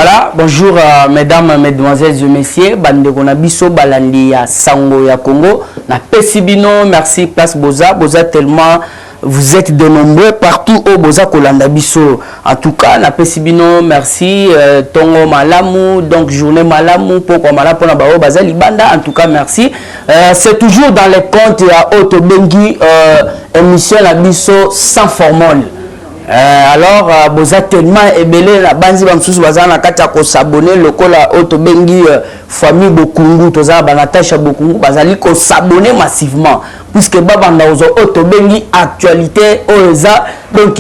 Voilà, bonjour mesdames, mesdemoiselles et messieurs. Bande Konabiso, Balandi ya Sango ya Congo. Na Pesibino, merci Place Boza. Boza tellement, vous êtes de nombreux partout au Boza Kolanda Biso. En tout cas, na Pesibino, merci. Tongo Malamu, donc journée Malamu, pourquoi Malamu pour Nabao Baza Libanda. En tout cas, merci. C'est toujours dans les comptes à Auto Bengi, émission la Biso sans formule. Alors, boza tellement ébélé la banzi bamsusu bazana kati ko s'abonner lokola Auto Bengi famille Bokungu toza banatasha Bokungu bazali ko s'abonner massivement puisque baba ndaozo Auto Bengi actualité oza donc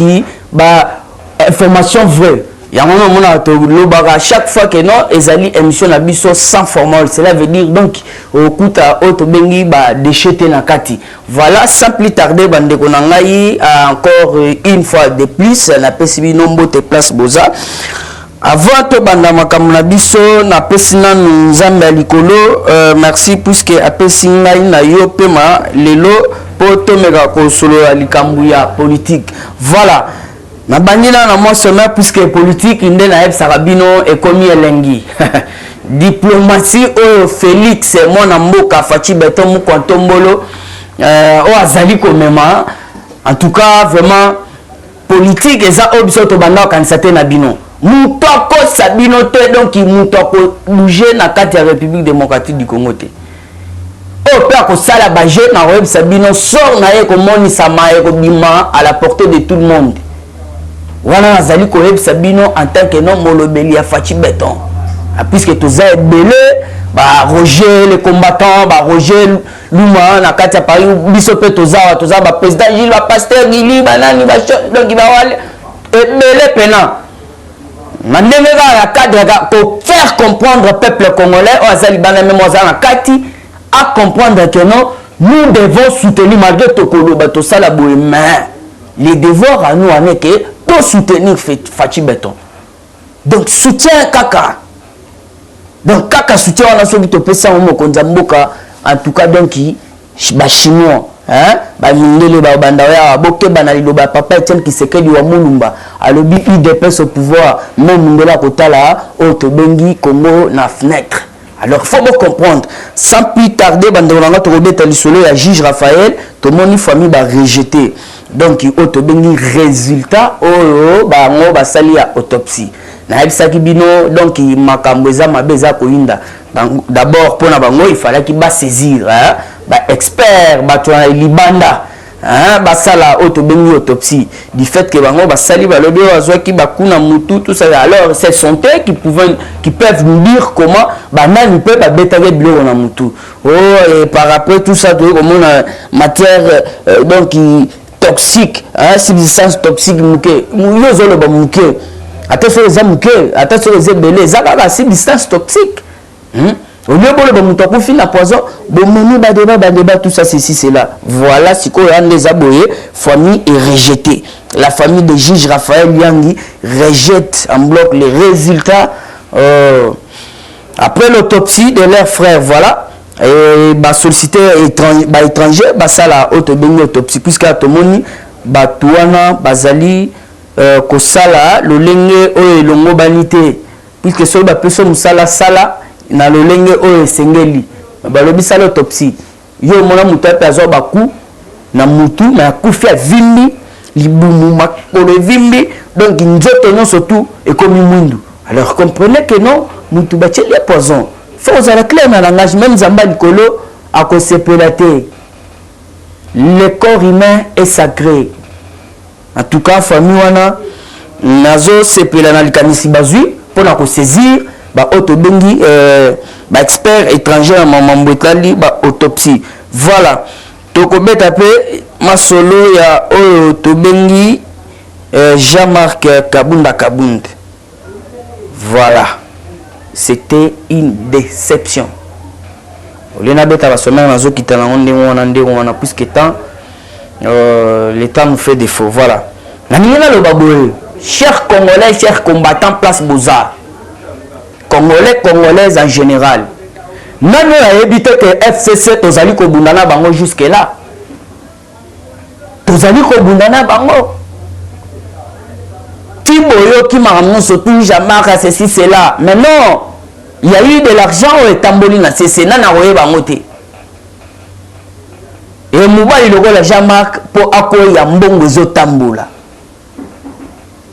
ba information vraie. Ya mona mona to lobaka chaque fois que non ezali émission na biso sans formule, cela veut dire donc okuta Auto Bengi ba décheté na kati. Voilà, sans plus tarder bande ko na ngai encore une fois de plus na pesibi nombo te Place Boza. Avant to banda makambo na biso na pesina nzambe ya likolo, merci puisque apesi ngai na yo pema lelo po to mega ko solo ya likambu ya politique. Voilà. Na bandina na moi sommaire puisque politique inde na eb sarabino ekomi elengi. Diplomatie o Félix mwana mboka Fachi Beton Mukontombolo o azali komema. En tout cas vraiment politique eza obiso to banda kanisate na bino. Mutoko sabino te donc mutoko bouger na kati ya République démocratique du Congo te. O pe ko sala baje na web sabino sort na ye ko moni sama e ko bima à la portée de tout le monde. Voilà azali ko web sabino en tant que non molobeli ya Fachi Beton. Puisque tous est belé ba Roger les combattants ba Roger Luma na kati ya Paris biso pe toza ba président Gilles ba pasteur Gili banani ba donc ba wale belé pena. Mandemega la cadre pour faire comprendre au peuple congolais au azali bana même na kati à comprendre que non nous devons soutenir malgré tokolo ba to sala boye mais les devoirs à nous en est que pour soutenir Fachi Beton. Donc soutien kaka. Donc kaka soutien on a soki to pesa mo konza mboka en tout cas donc ba chinois hein ba mindele ba banda ya boke bana liloba papa Etienne Kisekedi wa Mulumba alobi UDPS au pouvoir même ndela kotala Auto Bengi Congo na fenêtre. Alors il faut bien comprendre sans plus tarder banda on a robeta lisolo ya juge Raphaël to moni famille ba rejeté. Donc Auto Bengi résultat oh ba ngo ba sali ya autopsie. Na ebisaki bino donc makambo eza mabeza koinda. D'abord pour na bango il fallait qu'il ba saisir hein ba expert ba to libanda hein ba sala Auto Bengi autopsie du fait que bango ba sali ba lobi azwa ki ba kuna mutu tout ça. Alors c'est santé qui peuvent nous dire comment ba nani peut ba betager bilo na mutu. Oh et par après tout ça comme on matière donc toxique hein substance toxique muke muyo zolo ba muke attention les amuke attention les belé zaka ba substance toxique au lieu de ba muto ko fina poison bo menu ba débat tout ça ceci c'est là. Voilà ce qu'on a les aboyés famille est rejetée. La famille de juge Raphaël Yangi rejette en bloc les résultats après l'autopsie de leur frère. Voilà. Et bah sollicité étranger bah ça la Auto Bengi autopsie puisque atomoni bah tuana bazali ko sala lolenge o elongo banité puisque so ba peso musala sala na lolenge o esengeli ba lobi sala autopsie yo mona mutape azo ba ku na mutu na kufia vimbi libumu makolo vimbi donc nzoto non surtout et comme mwindu. Alors comprenez que non mutu ba tcheli poison. Faut vous aller clair dans le langage, même Zamba Nikolo a conséplaté. Le corps humain est sacré. En tout cas, famille wana nazo sepela na likanisi bazui pour na ko saisir ba Auto Bengi ba expert étranger na mambo etali ba autopsie. Voilà. Toko beta pe masolo ya Auto Bengi Jean-Marc Kabunda. Voilà. C'était une déception. Puisque le temps nous fait défaut. Voilà. Chers Congolais, chers combattants, Place Boza. Congolais, Congolaises en général. Nous avons évité que FCC tozali ko bundana bango jusque là. Tozali ko bundana bango. Si boyo qui m'a ramené surtout Jean-Marc, ceci, cela. Mais non, il y a eu de l'argent au Tambolina, c'est Sénat n'a rien bangoté. Et Mouba il a la Jean-Marc pour accueillir Mbongo zo Tambola.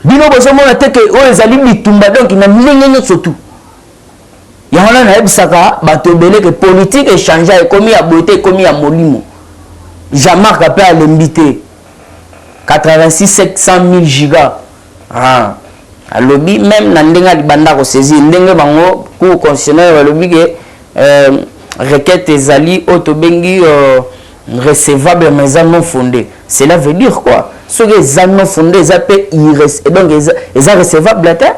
Bino bozo mona teke o ezali bitumba donc il n'a rien surtout. Il y a un ebisaka bato belé que politique échanger et commis à beauté commis à molimo. Jean-Marc a pas l'invité 86 700 000 gigas. Ah, à lobby même nandenga libanda ko saisir ndenge bango cour constitutionnel lobby que requête ezali autobengi recevable mais non fondé. Cela veut dire quoi? Ce que les non fondés ça peut donc ils recevable là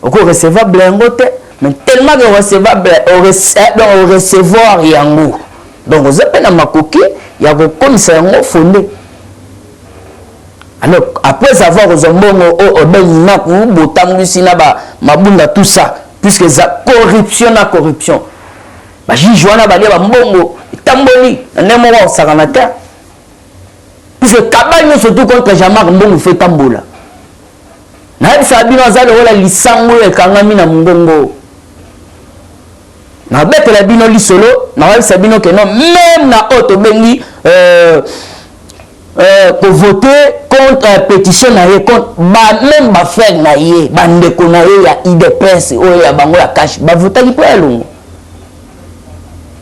au recevable ngote mais tellement que recevable au recevoir yango. Donc vous appelez na makoki ya ko commissaire ngo fondé. Alors, après avoir aux hommes au Benina, Mabunda, tout ça, puisque ça corruption à corruption. J'y joue à Balia, Mbongo, Tamboli, un émorant au Saranata. Puisque Kabal, surtout contre Jean-Marc Mbongo, fait Tambola. N'a pas dit que ça a été lisango et Kangami na Mbongo. N'a pas été la li solo, n'a pas dit que non, même na Auto Bengi, pour voter contre la pétition contre même ma frère naïe bande konaïe ya IDPS ou ya bango la cash ba voter qui peut long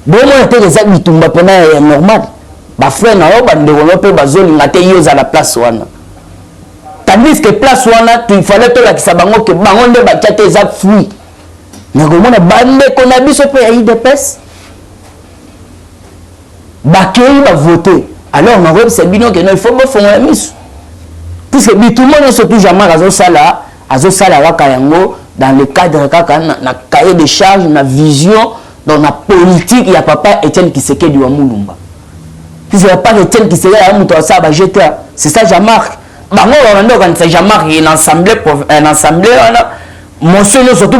bon moi était les amis tumba pena normal ba frère na yo bande kono pe bazoli ngate yo za la place wana tandis que place wana il fallait to la ki sabango que bango nde ba tchate za fruit na ko mona bande kona biso pe ya IDPS ba kei ba voter. Alors, on a vu il faut faire la mise. Puisque tout le monde surtout jamais à dans le cadre de cahier de charge, de vision, dans la politique, il y a papa Etienne Kiseke du Wamoulumba. Puisqu'il n'y a pas Etienne Kiseke du c'est ça, Jean-Marc. On a Jean-Marc, il y a un assemblée, monsieur, surtout,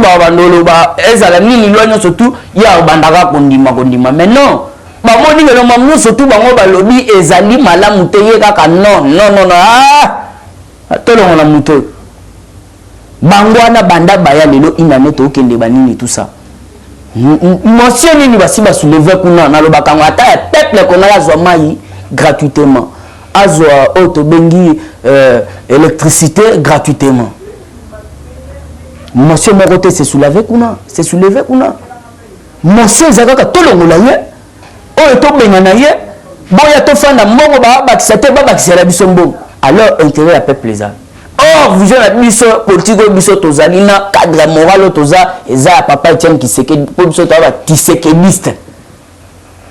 il y a un bandara kondima. Mais non. Bamoni que le maman surtout bango balobi ezali malamu teye kaka non tolo on a muté bangwana banda baya lelo inane to kende banini tout ça monsieur nini basi ba soulever kuna na lobaka ngata peuple kona azwa mai gratuitement azwa auto bengi électricité gratuitement monsieur Morote se soulever kuna monsieur zakaka tolo ngolaye oh to bengana ye boya to fanda mbongo ba bakisate ba bakisela biso mbongo alors intérêt ya peuple ça or vision la biso politique biso tozali na cadre moral toza eza papa Etienne Kiseke pour biso to ba tisekediste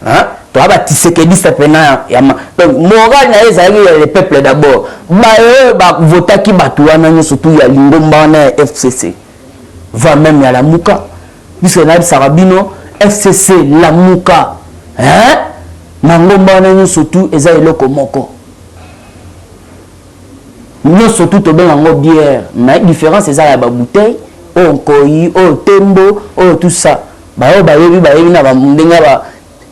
hein to ba tisekediste pena ya moral na ezali le peuple d'abord ba votaki batuana nyo surtout ya lingomba na FCC va même ya la muka puisque na Sarabino FCC la muka. Hein? Nangomba na surtout eza eloko moko. Nous surtout to ben ngo bière, mais différence eza ya ba bouteille, o koyi, o tembo, o tout ça. Ba yebi na ba ndenga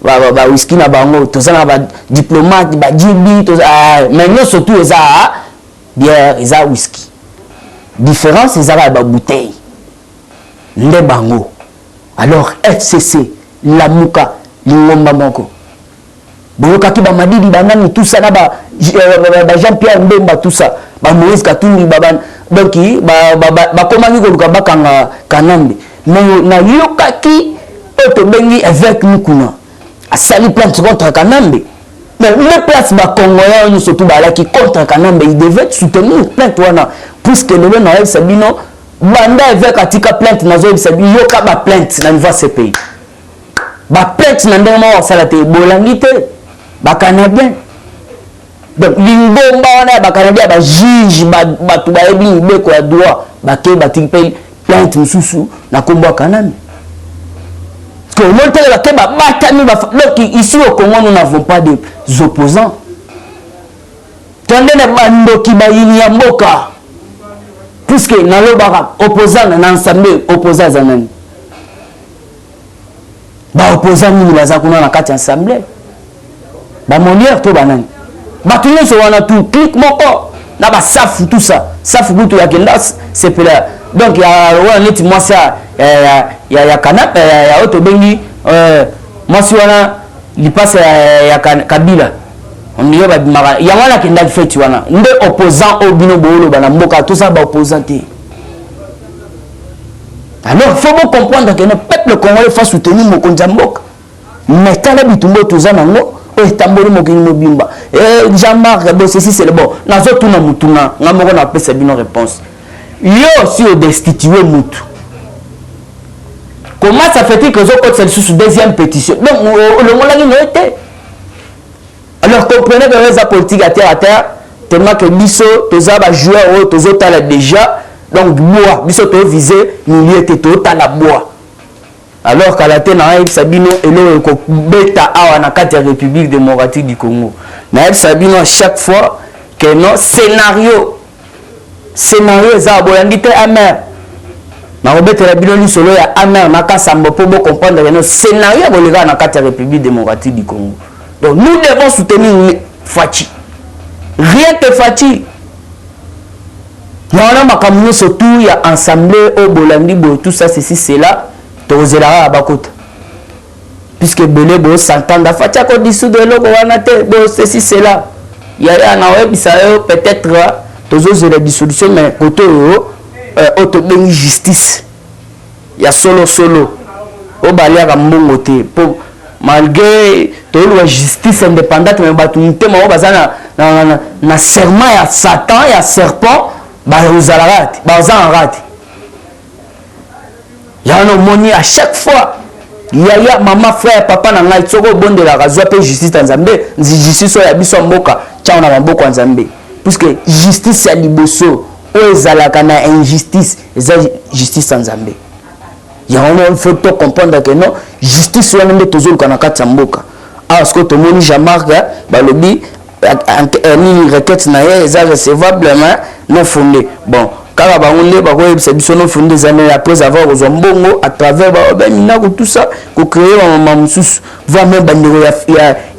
ba whisky na bango, to ça na ba diplomate, ba jibi, to mais nous surtout eza bière, eza whisky. Différence eza ya ba bouteille. Le bango. Alors FCC, la muka Lingomba moko. Boyoka ki ba madidi banani tout ça na ba Jean-Pierre Mbemba tout ça. Ba Moïse Katumbi baban donc ba komaki ko luka bakanga kanambe. Na yoka ki auto bengi avec Mukuna. Asali plainte contre Kanambe. Mais le place ba Congolais nous surtout ba la qui contre Kanambe, il devait soutenir plainte wana puisque le Noël Sabino banda avec atika plainte na zo Sabino yoka ba plainte na niveau ce pays. Ba plainte na ndenge mo sala te bolangi te ba canadien donc lingomba wana ba canadien ba juge ba tu ba ebi mbeko ya droit ba ke ba tipe plainte mususu na kombo Kanambe que monter la ke ba batami ba donc ici au Congo nous n'avons pas des opposants tandene bando ki ba yini ya mboka puisque na lobaka opposant na ensemble opposant zanani ba opposant ni baza kuna na kati assemblée ba monière to banani ba tunyo so wana tu clic moko na ba safu tout ça safu butu ya kenda c'est là donc ya net moi ça ya kanap ya auto bengi moi si wana li passe ya Kabila on y va bimara ya wana kenda feti wana nde opposant au bino bolo bana mboka tout ça ba opposanté. Alors il faut comprendre que le peuple congolais faut soutenir Mokonzi Mboka mais quand les bitumbo tout ça nango et tamboli mokini mobimba et Jean-Marc ceci c'est le bon nazo tuna mutuna ngamoko na pesa bino réponse yo si au destituer mutu comment ça fait que zo côté sous deuxième pétition donc le monde là n'était été alors comprenez que les politique à terre tellement que biso toza ba joueur tozo tala déjà donc bois biso to viser milieu était total la bois alors qu'à la tête na Sabino elo ko beta awa na carte République démocratique du Congo na Sabino à chaque fois que non scénario za bolandite amer na robeta la bino ni solo ya amer na kasambo pour comprendre que non scénario bolega na carte République démocratique du Congo. Donc nous devons soutenir Fachi rien que Fachi. Il y a un surtout il y a ensemble au Bolandi tout ça ceci c'est là tozelara abakota puisque belé bo s'entendre Fatia ko dissoudre logo wana te bo ceci c'est là il y a na web ça peut-être tozo la dissolution mais côté auto ben justice il y a solo au balia ka mbongo te pour malgré to la justice indépendante mais batu ntema bazana na serment ya Satan ya serpent bah vous allez rater bah vous en rater il y a un moni à chaque fois il y a maman frère papa na ngai tsoko bon de la raison pe justice en Zambie justice ya biso mboka tcha na mboka en Zambie puisque justice ya liboso o ezalaka na injustice eza justice en Zambie il y a un faut comprendre que non justice wana nde tozolu kana kati mboka ah ce que to moni Jean-Marc ba lobi ni requête na ye eza recevablement non fondé bon kaka bangonde bakoye biso non fondé des années après avoir aux mbongo à travers ba minako tout ça ko créer maman mususu voir même bandeko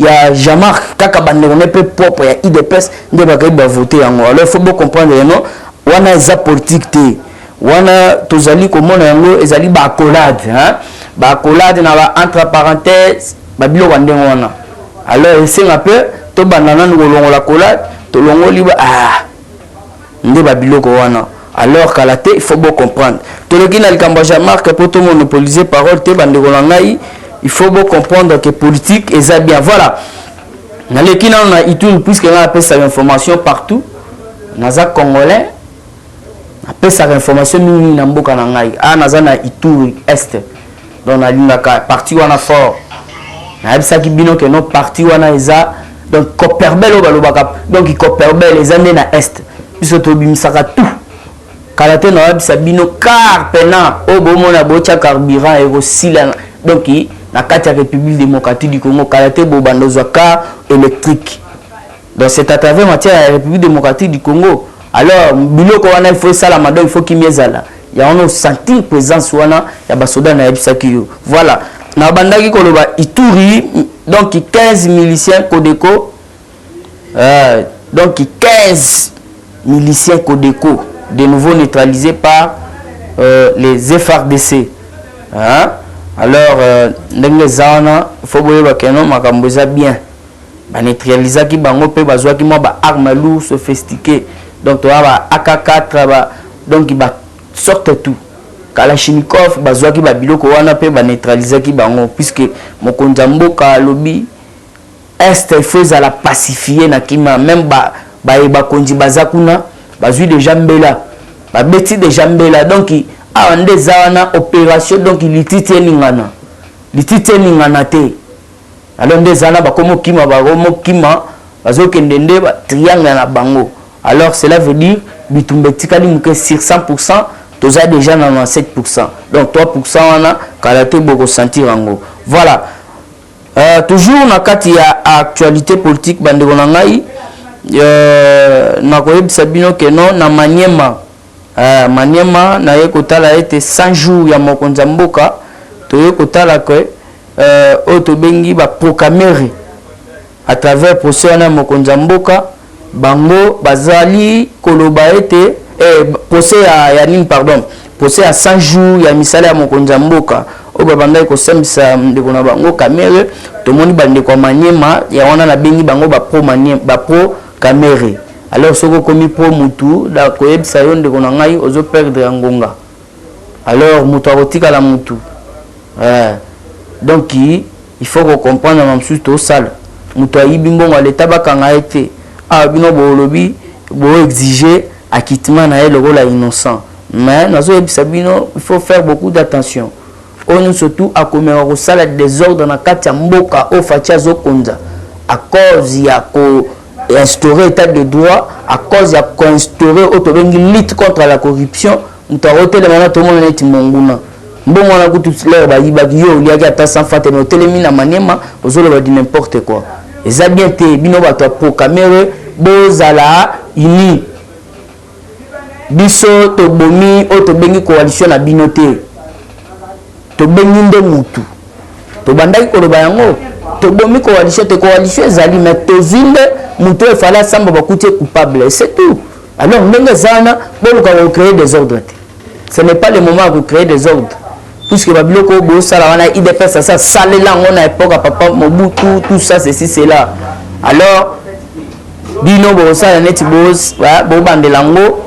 ya Jean-Marc kaka bandeko ne peut propre ya IDPS nde bakayi ba voter yango alors il faut comprendre non wana eza politique te wana tozali komona yango ezali ba accolade hein ba accolade na ba entre parenthèses ba biloko ndenge wana alors c'est un peu to banana ngolongo la collade to longoli ba nde ba biloko wana alors qu'à la tête il faut bien comprendre to le kina likambo Jean-Marc pour tout monopoliser parole te bandeko na ngai il faut bien comprendre que politique est bien voilà na le kina on a Ituri puisque on appelle ça information partout naza congolais appelle ça information mini na mboka na ngai naza na Ituri est donc na lingaka parti wana fort na bisa ki bino que non parti wana eza donc Copperbel balobaka donc Copperbel les années na est puisque to bimisaka tout kalate na bisa bino car pena o bomona bocha carburant et aussi donc na kati ya République démocratique du Congo kalate bo bandozwa car électrique donc c'est à travers matière la République démocratique du Congo alors biloko wana il faut ça la madame il faut qu'il miezala il y a on sentir présence wana ya basoda na bisa kiyo voilà na bandaki koloba Ituri donc 15 miliciens Codeco donc 15 miliciens Codeco de nouveau neutralisés par les FARDC hein? Alors ndenge zawana faut boyeba keno makambo za bien ba neutraliser ki bango pe bazwa ki mo ba arme lourde sophistiquée donc to ba AK4 ba donc ba sorte tout Kalachnikov bazwa ki ba biloko wana pe ba neutraliser ki bango puisque mokonzi mboka lobby est il faut la pacifier na kima même ba konji bazakuna bazui déjà mbela ba beti déjà mbela donc a ande zawana opération donc litite ningana te alors ndezana ba komo kima bazokende nde ba triangle na bango alors cela veut dire bitumbetikali muke sur 100% toza déjà 97% donc 3% wana kalate boko sentir ango voilà toujours na kati ya actualité politique bandeko na ngai na koyebisa bino ke non na Maniema na ye kotala ete 100 jours ya mokonzi mboka to ye kotala ke oto bengi ba proclamer à travers procès na mokonzi mboka bango bazali koloba ete procès ya nini pardon procès à 100 jours ya misala ya mokonzi ya mboka oyo babandaki kosambisa ndeko na bango Kamere tomoni bandeko ya Maniema ya wana na bengi bango bapro Kamere. Alors soko komi pro mutu da koyebisa yo ndeko na ngai ozo perdre ya ngonga. Alors mutu akotikala mutu donc il faut comprendre mamsusu tosala mutu ayibi mbongo leta bakanga ete bino bolobi bo exiger acquittement na ye lokola innocent. Mais il faut faire beaucoup d'attention. On surtout à commémorer au salaire des ordres dans kati ya mboka au fatia zokonza à cause ya ko instaurer état de droit, à cause ya ko instaurer autobengi lutte contre la corruption. Mutarote le mana to mona neti monguna. Mbongo na kutu l'air ba yibaki yo liaki ata sans fate no telemi na Maniema ozolo ba di n'importe quoi. Eza bien te bino bato pro Kamere bozala ini biso to bomi o to bengi coalition na binote to bengi nde mutu to bandaki koloba yango to bomi coalition ezali mais to zinde mutu e fala samba bakuti coupable c'est tout. Alors ndenge zana boluka ko créer des ordres. Ce n'est pas le moment de créer des ordres puisque babiloko bo sala wana IDPS ça salé là on a époque papa Mobutu tout ça ceci c'est là. Alors bino bo sala neti bo bandelango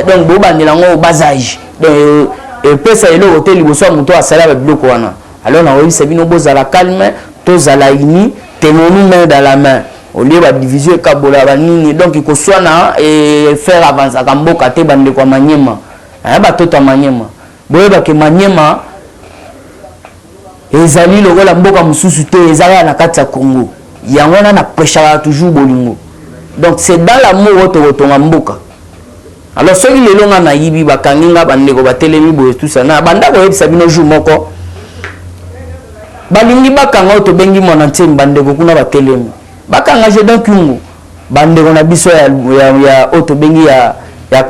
donc bo bandelango bazage donc pesa elo hotel liboso muto asala ba biloko wana. Alors na oyi sebino bozala calme tozala ini tenons-nous main dans la main au lieu de division kabola banini donc il faut soit na et faire avancer kamboka te bande kwa Maniema ba tota Maniema boye ba ke Maniema ezali lokola mboka mususu te ezala na kati ya Congo yango na prêchera toujours bolingo. Donc c'est dans l'amour ototonga mboka. Alors ceux qui les longa na yibi bakanginga bandeko batelemi boye tout ça na banda ko yebisa bino jour moko balingi bakanga to bengi mona ntim bandeko kuna batelemi bakanga je donc kungu bandeko na biso ya oto bengi ya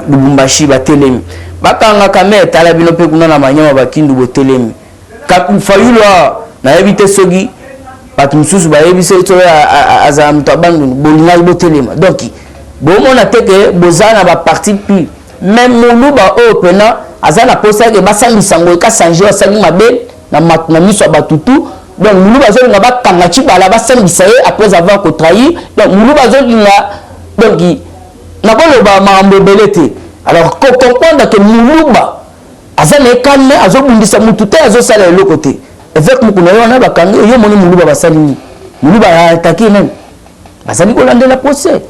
Lubumbashi batelemi bakanga Kamere tala bino pe kuna na Maniema bakindu botelemi fayulwa na yebite sogi batu mususu ba yebise to aza mutabandu bolinga botelema. Donc bomona teke bozana ba parti puis même muluba o pena azana posa ke basangisa ngo ka changer asali mabe na miso batutu. Donc muluba zo nga bakanga chibala basangisa ye après avoir ko trahir. Donc muluba zo nga donc na koloba mambo belete. Alors ko comprendre que muluba azana kalme azobundisa mutu te azosala le côté avec mukuna yona bakanga yo moni muluba basali muluba attaquer même basali ko landela procès.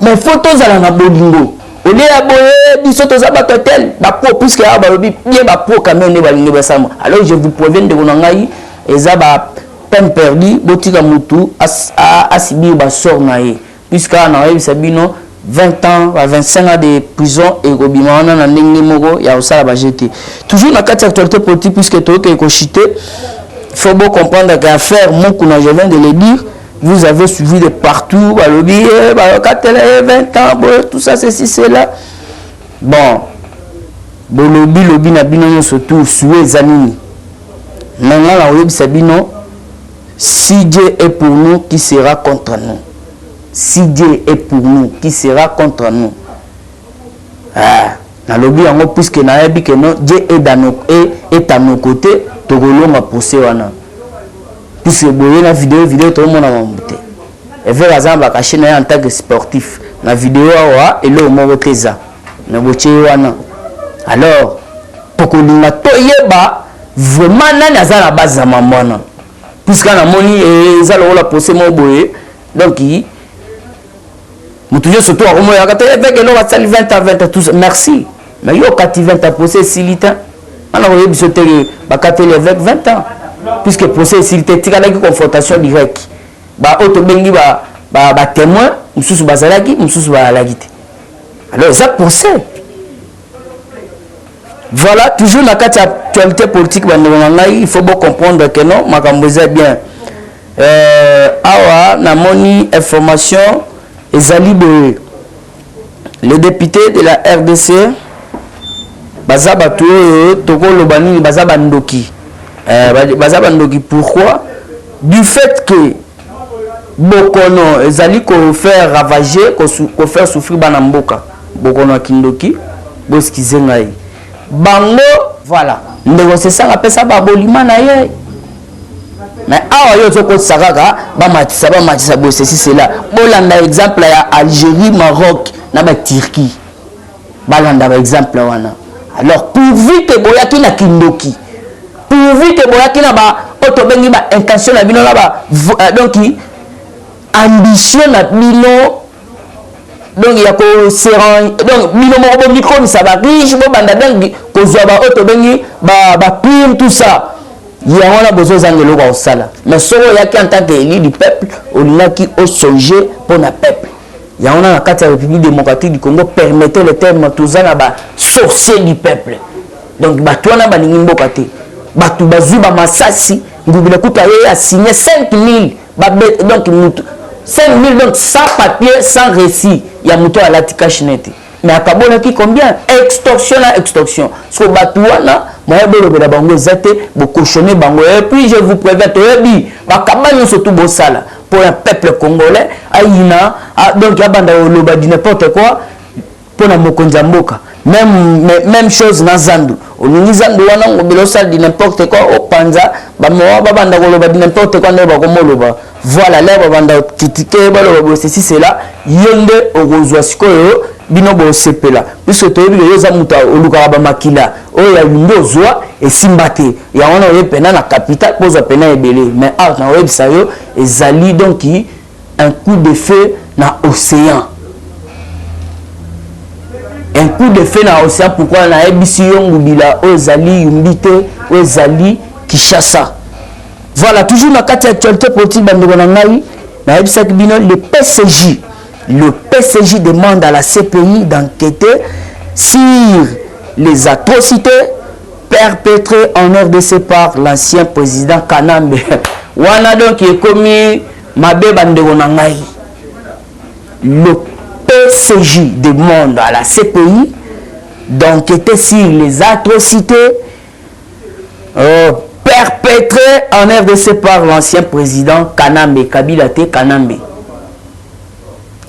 Mais photos à la bolingo au lieu ya boye biso toza batotel ba pro puisque ya ba lobi bien ba pro quand même ne balingo basama. Alors je vous préviens de konangai eza ba peine perdue botika mutu asibi ba sort na ye puisque na yebi sabino 20 ans à 25 ans de prison et kobima wana na ndenge moko ya osala ba jeté toujours na carte actualité politique puisque toke ko chiter. Il faut bien comprendre que l'affaire Mokuna, je viens de le dire, vous avez suivi de partout, le lobby, 20 ans, tout ça, ceci, c'est là. Bon, le lobby n'a pas surtout sué Zanini. Maintenant, la web Sabino, si Dieu est pour nous, qui sera contre nous? Si Dieu est pour nous, qui sera contre nous? Dans le lobby, puisque Dieu est à nos côtés, togolonga posé wana puisque boye na vidéo tout le monde a monté et vers exemple la chaîne en tant que sportif na vidéo wa et le moko teza na boche wana. Alors tokolinga toyeba vraiment nani azala base na mwana puisque na moni ezala ola posé mo boye donc mutu yo surtout akomo ya kata avec no ba sali 20 à 20 tout merci mais yo kati 20 à posé silita. Alors, vous avez bakateli avec 20 ans. Puisque le procès est une confrontation directe. Auto bengi ba témoin, mususu bazalaki, mususu balagite. Alors, ça procès. Voilà, toujours dans la actualité politique, il faut bien comprendre que non, makamboza bien. Awa, na moni information, ezali boye. Le député de la RDC Bazabatu Tokolo Bani Bazabandoki. Bazabandoki, pourquoi? Du fait que bokono ezali ko faire ravager ko faire souffrir bana mboka bokono kindoki boskize ngai bango voilà ndeko c'est ça pesa ba bolima na ye mais awa yo zoko sakaka ba matisa bo ceci cela bolanda exemple ya Algérie Maroc na ba Turquie balanda ba exemple wana alors pourvu que boyaki na kindoki pourvu que boyaki na ba otobengi ba intention na bino na ba donc ambition na bino donc il y a ko seran donc bino mo micro ça va riche bo banda donc ko zo ba otobengi ba prime tout ça il y a on a besoin d'angelo ko sala mais solo yaki en tant qu'élu du peuple on a qui au songer pour na peuple il y a on a la carte République démocratique du Congo permettait le terme tous na ba sorcier du peuple donc ba toi na ba ngimbo kate ba tu bazuba masasi ngubila kuta ye a signé 5000 donc 5000 donc sans papier, sans récit. Il y a mouton à la tikachinette. Mais à Kabona qui combien? Extorsion à extorsion. Ce que Batouana, moi je vais la bango zate, vous cochonnez bango. Et puis je vous préviens, Bakabana surtout Bossala pour un peuple congolais. Aïna, donc il y a banda loba di n'importe quoi pour la Mokonzamboka. Même chose dans Zandu. On Zandu wana ngobelosal di n'importe quoi au Panza, bamoa babanda loba di n'importe quoi neba komoloba. Voilà là banda critiquer baloba ceci c'est là yende orozwa sikoyo bino bo sepela puisque to yebi yoza muta oluka ba makila o ya yundo zwa et simbate ya ona ye pena na capitale poza pena ebele mais art na web sayo ezali donc un coup de feu na océan. Un coup de feu na océan pourquoi na ebisi yongubila ozali yumbite ozali Kinshasa. Voilà, toujours dans la actualité politique, le PCJ demande à la CPI d'enquêter sur les atrocités perpétrées en RDC par l'ancien président Kanambe. Wana donc est commis Mabe Bandegonangai. Le PCJ demande à la CPI d'enquêter sur les atrocités perpétré en RDC par l'ancien président Kanambe, Kabila te Kanambe.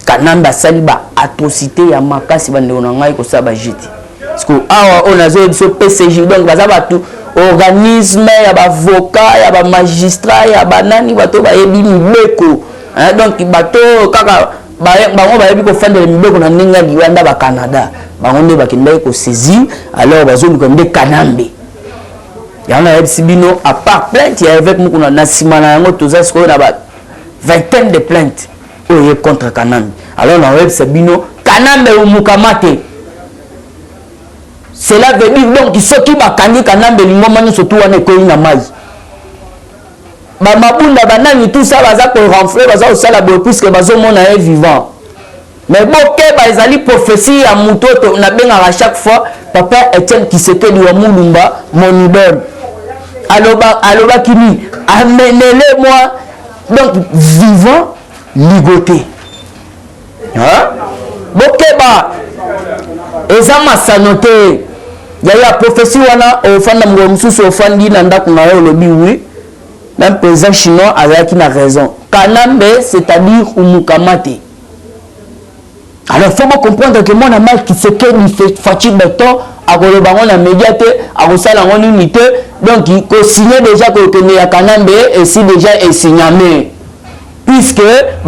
Kanambe a saliba atrocité ya makasi bande onangai ko saba jeti. Parce que on a zo PCJ donc bazaba tout organisme ya ba avocat ya ba magistrat ya banani bato ba yebi mibeko. Donc bato kaka bango ba yebi ko fandela mibeko na ninga liwanda ba Canada. Bango nde bakenda ko saisir alors bazo lukonde Kanambe. Il y a un Sibino, à part plainte, il y a avec nous qu'on a Nassimana, on a vingtaine de plaintes contre Kanambe. Alors, on a Sibino, Kanambe ou Mukamate. Cela veut dire donc qu'il faut qu'il y ait Kanambe, il y a surtout un école na maï. Mabunda banani tout ça va pour renfler, va ça la puisque mon est vivant. Mais bon, ils allaient prophétie à Mouto, on a bien à chaque fois, papa Etienne qui s'était du Moulumba, mon idole. Aloba Kini, amenez-le-moi, donc vivant, ligoté. Hein? Bokeba, Ezama sanoté, il y a la prophétie au fan de Moussous, au fan d'Inanda, qu'on a eu le oui, même président chinois avec qui a raison. Kanambe, c'est-à-dire Umukamate. Alors, il faut comprendre que mon amal qui se fait Fatih Beton, à Kolobangon, la médiaté, à Rossal, en unité, donc il faut signer déjà que le à Kanambe et si déjà est signé. Puisque,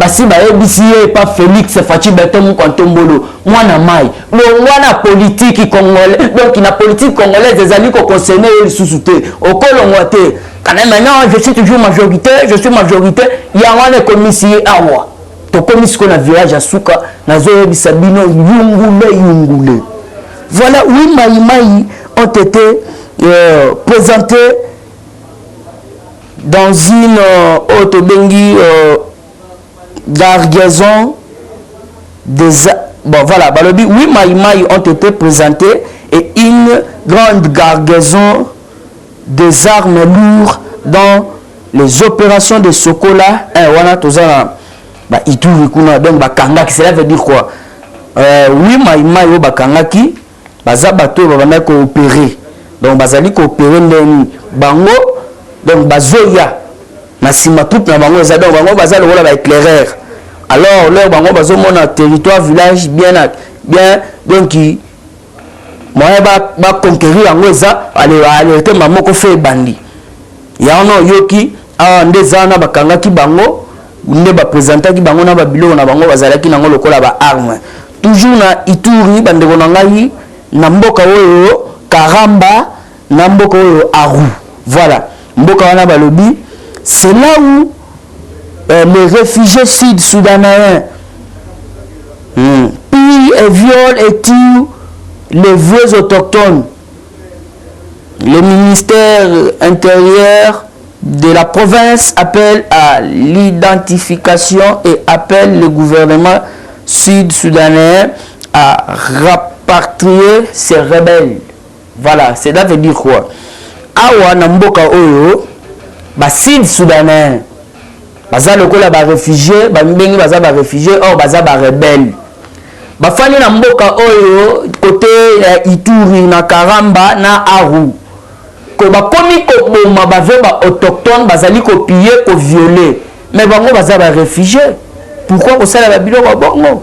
si vous pas Félix Fatih Beton, mon Kantombolo, moi, n'a la politique congolaise, donc la politique congolaise, des amis qui concernent les sous-soutés, au Colomboité. Quand même, maintenant, je suis toujours majorité, il y a un commissaire à moi. Comme ce qu'on a village à Souka, Sabino, Yungule. Voilà, oui, Maïmaï ont été présentés dans une autobengi gargaison des. Bon, voilà, oui, Maïmaï ont été présentés et une grande gargaison des armes lourdes dans les opérations de Sokola. Voilà, tout ça. Donc bakangaki, cela veut dire quoi? Oui, maïmaï bakangaki baza bato babana coopérer, donc bazali coopérer bango, donc bazoya na sima troupe na bango eza donc bango baza lokola ba éclaireur alors leur bango bazomona territoire village bien donc moyen ba conquérir yango eza ale te mamoko fe bandi ya no yoki a ndeza na bakangaki bango nde ba présentaki bango na ba biloko na bango bazalaki nango lokola ba arme toujours na Ituri bandeko na ngai na mboka oyo Karamba na mboka oyo Aru voilà mboka wana balobi c'est là où les réfugiés sud-soudanais pillent et violent et tuent les vieux autochtones. Le ministère intérieur de la province appelle à l'identification et appelle le gouvernement sud-soudanais à rapatrier ces rebelles. Voilà, cela veut dire quoi? Awa na mboka oyo ba sud-soudanais baza lokola ba réfugiés ba mbengi baza ba réfugiés or baza ba rebelle bafani na mboka oyo côté Ituri na Karamba na Aru ko bakomi ko boma bave ba autochtone bazali ko piller ko violer mais bango baza ba réfugiés pourquoi ko sala ba biloko bongo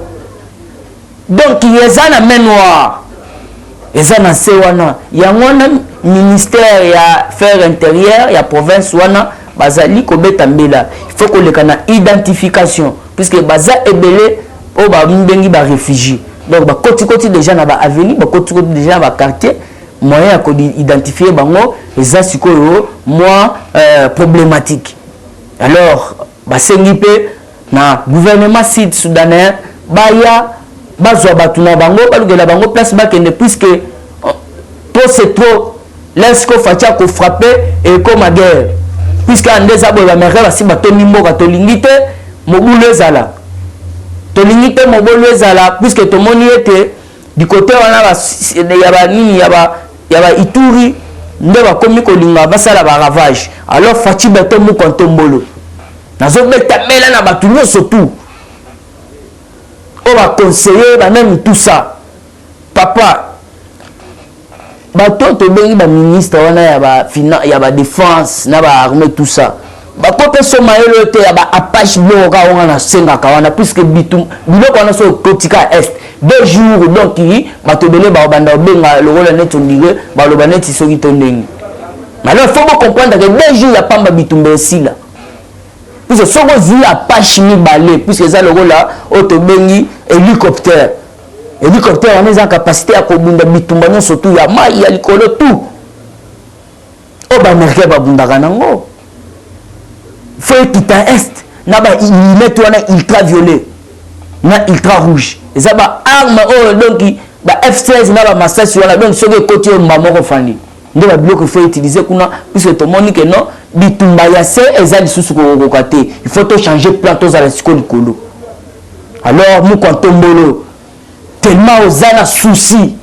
donc yeza na main noire eza na se wana yango na ministère ya affaires intérieures ya province wana bazali ko beta mbela il faut que le kana identification puisque baza ebele o ba mbengi ba réfugiés donc ba koti déjà na ba avenue ba koti déjà na ba quartier moyen ko identifier bango eza sikoyo moi problématique alors ba sengi pe na gouvernement sud-soudanais baya bazwa batuna bango balugela bango place bakende puisque trop c'est trop l'esco fatia ko frapper et comme à guerre puisque andeza boya meré basi batoni mboka tolingite mobulu ezala tolingite mobulu ezala puisque tomoni ete du côté wana ya ba nini ya ba Ituri nde bakomi kolinga basala ba ravage alors fati beto mu kontombolo nazo beta mela na batu nyonso tout on va conseiller même tout ça papa bato to bengi ba ministre wana ya ba finance ya ba défense na ba armée tout ça ba popé so maelo te ya ba apache bloka wana na senga kawana puisque bitum biloko wana so kotika est 2 jours donc bato belé ba banda benga lokola net ondige ba loba net soki to ndenge alors faut comprendre que 2 jours ya pamba bitumbe sila puisque soko zi apache ni balé puisque ça lokola auto bengi hélicoptère on a la capacité à kobunda bitumba surtout ya mai ya likolo tout o ba merke ba bundaka nango faut quitter est na ba illet wana ultra violet na ultra rouge eza ba arme o donc ba F16 na ba masasi wana donc soki côté mamoko fandi nde ba bloc faut utiliser kuna puisque to moni que non bitumba ya se eza lisusu ko kokate il faut to changer plateau za la sikoli kolo alors mu kontombolo tellement aux ana souci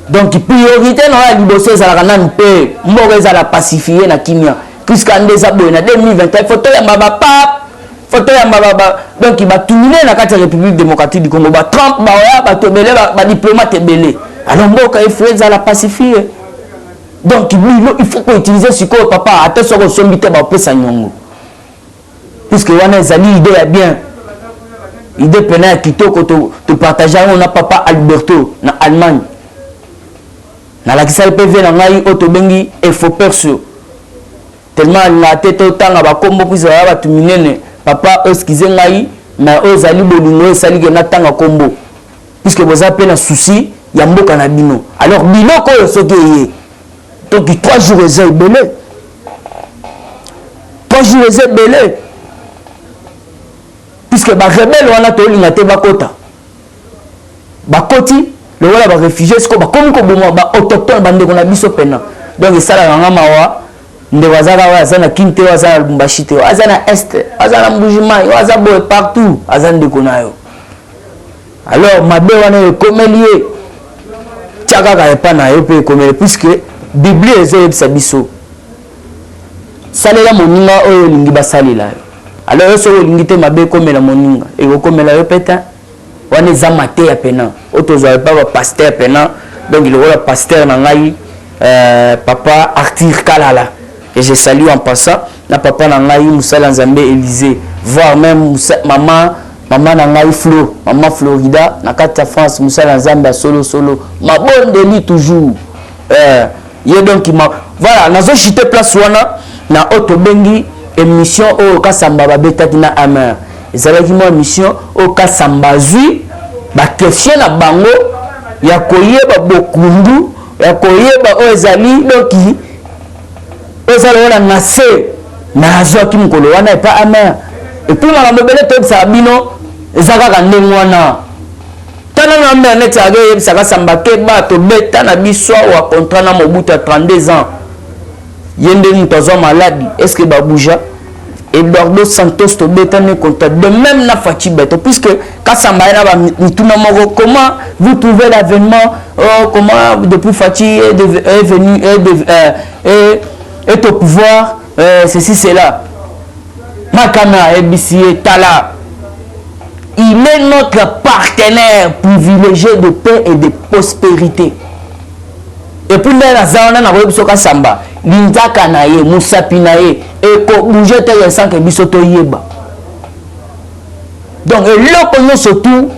donc priorité na la liboso ezalaka nanu mpe mboko ezala pacifier na kimia puisque andeza boye na 2021 photo ya mabapa photo ya mababa donc batumine na kati ya République démocratique du Congo ba Trump ba oya bato belé ba diplomate belé alors mboka efre ezala pacifier donc il faut qu'on utilise siko papa ate soko sombite ba pesa nyongo puisque wana ezali idée ya bien idée pena kitoko to partager on a papa Alberto na Allemagne na la kisal PV na ngai auto bengi e faux perso tellement na tete tanga ba kombo puisa ba tuminene papa excusez ngai mais ozali bolingo esali ke na tanga kombo puisque vous appelez na souci ya mboka na bino alors biloko yo soki ye donc 3 jours ezai belé 3 jours ezai belé puisque ba rebelle wana to linga te bakota bakoti le wala ba réfugiés ko ba komi ko bomo ba autochtone bande ko na biso pena donc sala nga mawa nde wazara wa zana kinte wa zana Lubumbashi te wa zana est wa zana Mbujima wa zana boy partout azan de konayo alors mabe wana komelier tiaka ka epana yo pe komeli puisque Bible ezé sa biso salela moninga oyo lingi basalela alors yo so lingi te mabe komela moninga e ko komela yo peta wana za mate ya pena otozo ba pasteur pena donc il aura pasteur na ngai papa Arthur Kalala et je salue en passant na papa Nangaï Moussala Nzambe Élysée, voire même maman Nangaï Flo, maman Florida, na kata France Moussala Nzambe solo ma bonne deli toujours. Yé donc voilà, nazo chité place wana na auto bengi émission au Kasamba babetaki na amer. Ezalaki mo émission au Kasamba zui ba question na bango ya koyeba bokundu ya koyeba ozali doki ozali wana nase na azoki mukolo wana epa amer. Et puis makambo bele to sabino ezaka ndenge wana tana na mbe net age yebisaka Samba ke ba to beta na biswa wa contrat na Mobutu à 32 ans yende mutazo maladi est-ce que ba bouja Eduardo Santos to beta ne contrat de même na Fachi Beto puisque Kasamba na ba mituna moko comment vous trouvez l'avènement comment depuis Fachi est venu est au pouvoir ceci c'est là Makana ABC Tala. Il est notre partenaire privilégié de paix et de prospérité. Et puis la zone na ko biso Kasamba, linzaka na ye, musapi na ye, et ko bouger te sans que biso to yeba. Donc eloko no surtout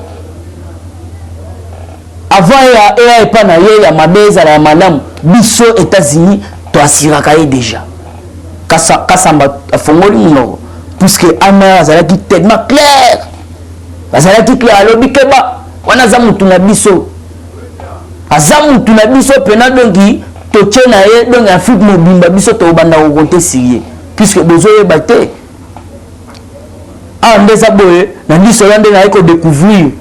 avant ya pas na ye ya mabeza la madame biso États-Unis to asiraka ye déjà. Kasamba afongoli muno puisque Amara azalaki tellement clair. Azalaki clair alobi keba wana za mutu na biso. Azamutu na biso pena donki to tchena ye donc Afrique mobimba biso to banda ko compter sérieux puisque bezo yeba te. Ah ndeza boye na biso lande na ko découvrir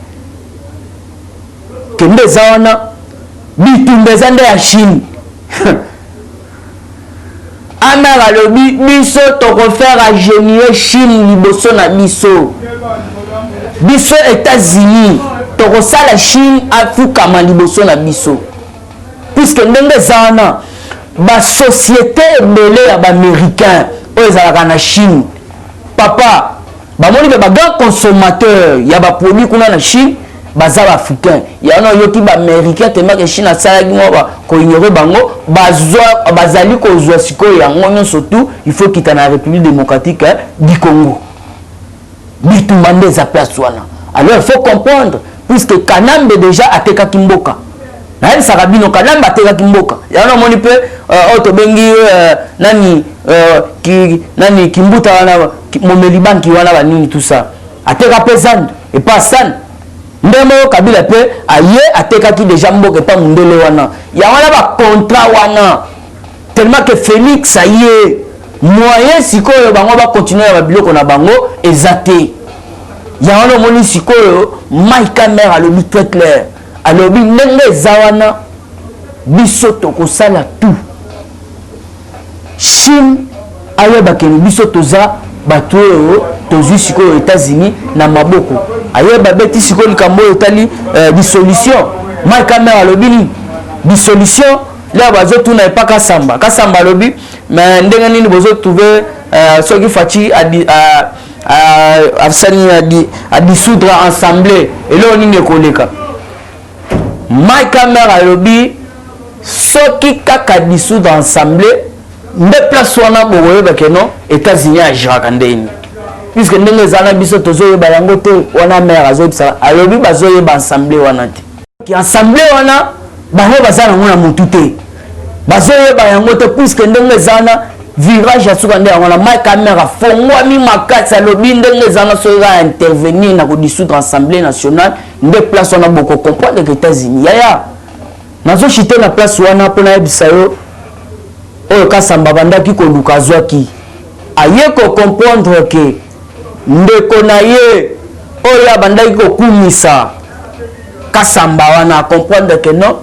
que ndeza wana bitumbeza nde ya Chine. Amara lobi biso to ko faire à génie Chine liboso na biso. Biso États-Unis to ko sala Chine Afrika maliboso na biso. Puisque ndenge zana ba société belé ya ba américain ezalaka na Chine. Papa ba moni ba grand consommateur ya ba produit kuna na Chine baza ba africain. Ya no yoki ba américain tellement que Chine asala ngo ba ko ignorer bango bazali ko zwa siko ya ngonyo surtout il faut quitter na République démocratique du Congo. Bitumande za place wana. Alors il faut comprendre puisque Kanambe déjà ateka kimboka. Na yali sarabino Kanambe ateka kimboka. Ya no moni pe auto bengi nani kimbuta wana momeli banki wana banini tout ça. Ateka pesande et pas san. Ndemo Kabila pe aye ateka ki déjà mboka pas mundele wana. Ya wana ba contrat wana. Tellement que Félix aye moyen sikoyo bango ba continuer ba biloko na bango ezate. Ya wana moni sikoyo Mike Mère alobi très clair. Alobi ndenge zawana biso to kosala tout. Chine aye ba ke biso toza bato tozu sikoyo États-Unis na maboko. Aye ba beti sikoyo likambo etali dissolution. Mike Mère alobi ni dissolution là bazo tuna pas Kasamba. Kasamba alobi mais ndenge nini bozo trouver soki Fachi à dissoudre assemblée et là on y koleka Mike Mère alobi soki kaka dissoudre assemblée nde place wana boye bakeno États-Unis a jiraka ndeni puisque ndenge zana biso tozo ba yango te wana Mère azobisa alobi bazo yeba assemblée wana te ki assemblée wana bango bazana ngona mutu te bazo yeba yango te puisque ndenge zana virage asuka nde yango na Mike Mère fongwami makasi alobi ndenge zana soka intervenir na ko dissoudre assemblée nationale nde place wana boko comprendre que États-Unis yaya nazo chité na place wana pona yebisa yo oyo Kasamba bandaki ko luka zwaki aye ko comprendre que ndeko na ye oyo bandaki ko kumisa Kasamba wana comprendre que non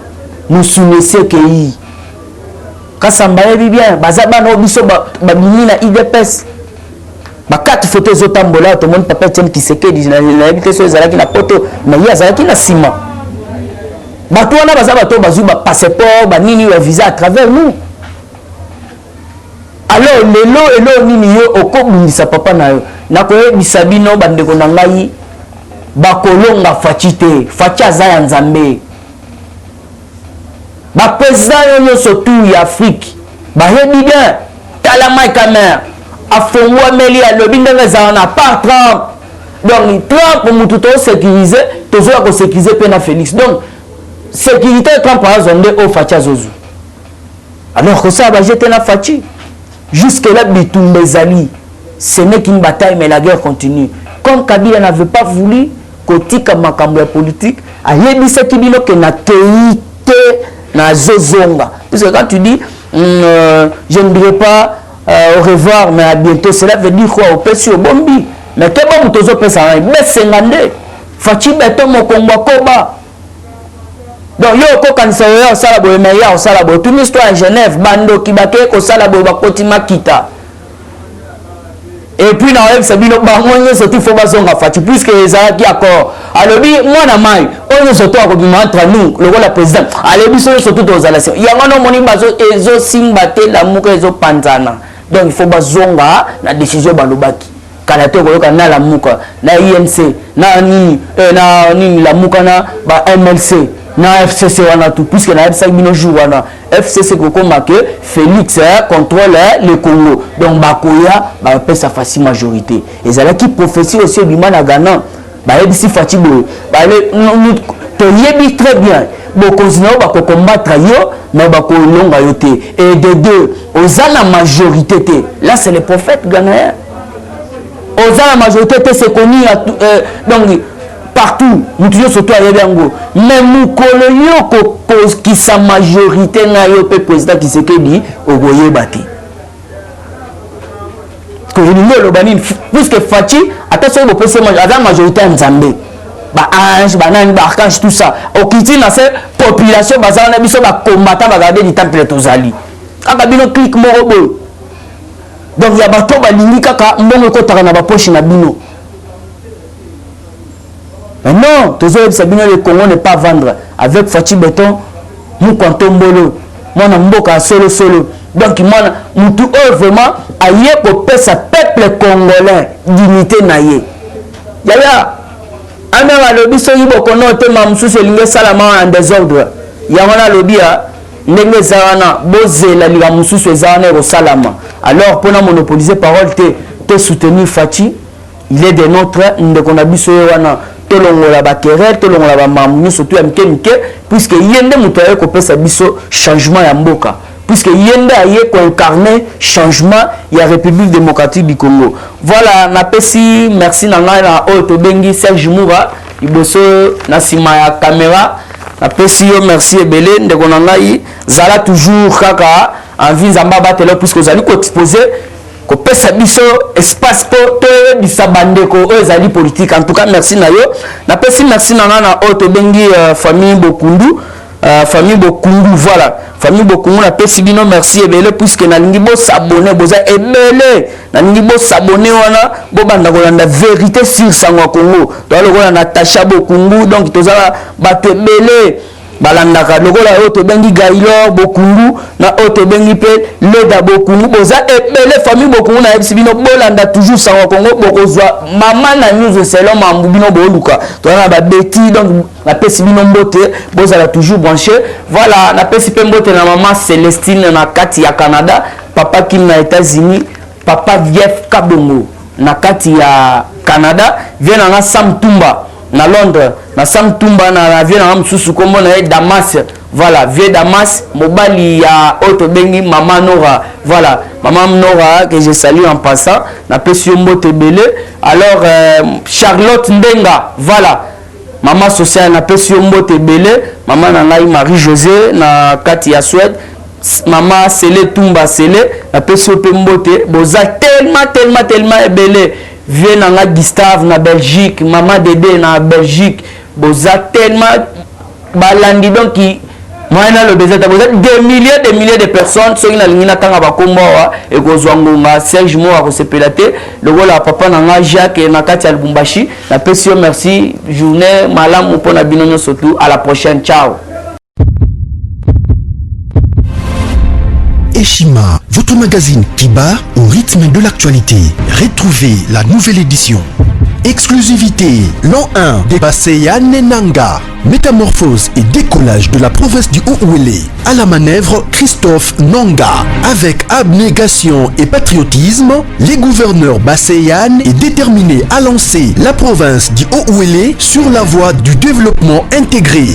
nous soumettons que yi Kasamba yebi bien baza bana biso ba bini na IDPS ba quatre photos zotambola to mon papa Etienne Tshisekedi na yebi so ezalaki na poto na ye azalaki na sima bato wana baza bato bazu ba passeport ba nini ba visa à travers nous. Alors lelo nini yo okobundisa papa na yo nakoyebisa bino bandeko na ngai bakolonga Fachi te Fachi aza ya Nzambe. Ba président yo surtout ya Afrique ba yebi bien ta salama caméra afongwa meli ya lobi ndenge zana par Trump donc Trump mutu to sécuriser tozoya ko sécuriser pe na Félix donc sécurité Trump par exemple au Fatia Zozu alors que ça va jeter na Fachi jusque là Bitumba ezali ce n'est qu'une bataille mais la guerre continue comme Kabila n'avait pas voulu kotika makambo ya politique ayebisa kibilo ke na teite na zozonga parce que quand tu dis je ne dirai pas au revoir mais à bientôt cela veut dire quoi au pesi au bombi mais que bon tozo pesa mais sengande Fachi beto mokongo koba donc yo ko kanisa yo sala boye mais ya sala boye toute l'histoire à Genève bando kibake ko sala boye ba kotima kita et puis na web sabino bangonye sotu fo bazonga Fachi puisque ezaki accord alobi mwana mai onyo sotu akobima entre nous le rôle président alobi sotu to zalation yango no moni bazo ezo simba te la muka ezo panzana donc il faut bazonga na décision balobaki kana te koyoka na la muka na INC na nini na nini la muka na ba MLC na FCC wana tout puisque na FCC bino jour wana FCC koko marqué Félix contrôle le Congo donc bakoya ba pesa facile majorité ezala qui prophétie aussi du mal à Ghana ba ebisi fatigue ba le to yebi très bien bo continuer ba combattre yo mais ba ko longa yoté et de deux ozana majorité té là c'est le prophète ghanéen ozana majorité té c'est connu donc partout nous toujours surtout à Yebango mais mukolo yoko qui sa majorité na yo pe président qui se dit au goye bati que je dis le bani puisque Fachi attention au PC la majorité en Zambie ba ange ba nani ba archange tout ça au kiti na cette population bazana biso ba combattant ba garder du temple tozali aka bino clic morobo donc ya bato ba lingika ka mbongo ko taka na ba poche na bino. Mais non, le Congo n'est pas à vendre. Avec Fachi Béton, nous comptons Mbolo. Moi, je suis solo. Donc, moi, vraiment, aïe, pour sa peuple congolais, dignité naïe. Yaya, Amera Lobi, so yibo kono te mamsu se lingue salama en désordre. Yamana Lobi, Nenge Zarana, Boze, la liga musu se Zarana au salama. Alors, pour monopoliser parole, te soutenir Fachi, il est de notre, Ndekonabiso Wana. Tolongola ba querelle tolongola ba mamu surtout ya mke puisque yende muto aye ko pesa biso changement ya mboka puisque yende aye ko incarner changement ya République démocratique du Congo. Voilà na pesi merci na ngai na auto bengi Serge Moura iboso na sima ya caméra na pesi yo merci ebele ndeko na ngai zala toujours kaka envie nzamba batelo puisque ozali ko exposer ko pesa biso espace pour te bisabandeko ezali politique en tout cas merci na yo na pesi merci na na auto bengi famille Bokundu voilà famille Bokundu na pesi bino merci ebele puisque na lingi bo s'abonner boza ebele na lingi bo s'abonner wana bo banda ko landa vérité sur Sango Congo to lokola Natacha Bokundu donc tozala bato ebele balandaka lokola oto bengi Gaïlo Bokundu na oto bengi pe Leda Bokundu boza ebele famille Bokundu na ebisibino bolanda toujours Sango Congo bokozwa mama na news selon mambu bino boluka to na ba beti donc na pesi bino mbote bozala toujours branché voilà na pesi pe mbote na maman Célestine na kati ya Canada papa Kim na États-Unis papa Vief Kabongo na kati ya Canada vient na Sam Tumba na Londres na Sam Tumba na vie na msusu kombo na Damas voilà vie Damas mobali ya auto bengi maman Nora voilà maman Nora que je salue en passant na pesio mbote belé alors Charlotte Ndenga voilà maman sociale na pesio mbote belé maman na ngai Marie José na kati ya Suède maman Sele Tumba Sele na pesio pe mbote boza tellement ebele vie na Gustave na Belgique maman Dédé na Belgique boza tellement balandi donc qui moi na le besoin des milliers de personnes ceux qui na lingina tanga bakomba et kozwangonga Serge Moura ko sepelate le gola papa na Jacques na kati ya Lubumbashi na pesio merci journée malamu pona binonyo surtout à la prochaine ciao. Eshima, votre magazine qui bat au rythme de l'actualité. Retrouvez la nouvelle édition exclusivité. L'an 1 des Basseyane Nanga. Métamorphose et décollage de la province du Haut-Ouélé. À la manœuvre, Christophe Nanga. Avec abnégation et patriotisme, les gouverneurs Basseyane est déterminé à lancer la province du Haut-Ouélé sur la voie du développement intégré.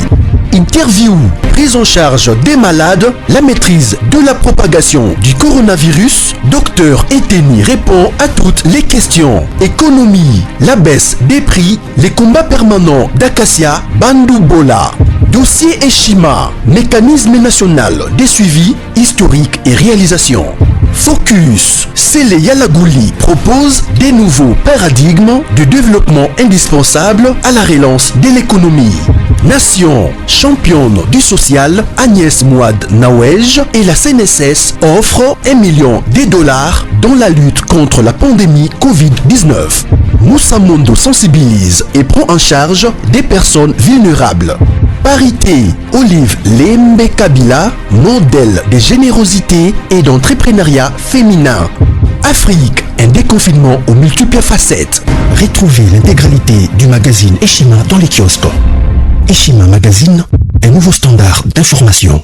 Interview, prise en charge des malades, la maîtrise de la propagation du coronavirus. Docteur Eteni répond à toutes les questions. Économie, la baisse des prix, les combats permanents d'Acacia, Bandou Bola. Dossier Eshima, mécanisme national des suivis historiques et réalisations. Focus, Sele Yalagouli propose des nouveaux paradigmes de développement indispensables à la relance de l'économie. Nation, championne du social, Agnès Mouad Nawej et la CNSS offrent $1 million dans la lutte contre la pandémie Covid-19. Moussa Mondo sensibilise et prend en charge des personnes vulnérables. Parité, Olive Lembe Kabila, modèle de générosité et d'entrepreneuriat féminin. Afrique, un déconfinement aux multiples facettes. Retrouvez l'intégralité du magazine Eshima dans les kiosques. Eshima Magazine, un nouveau standard d'information.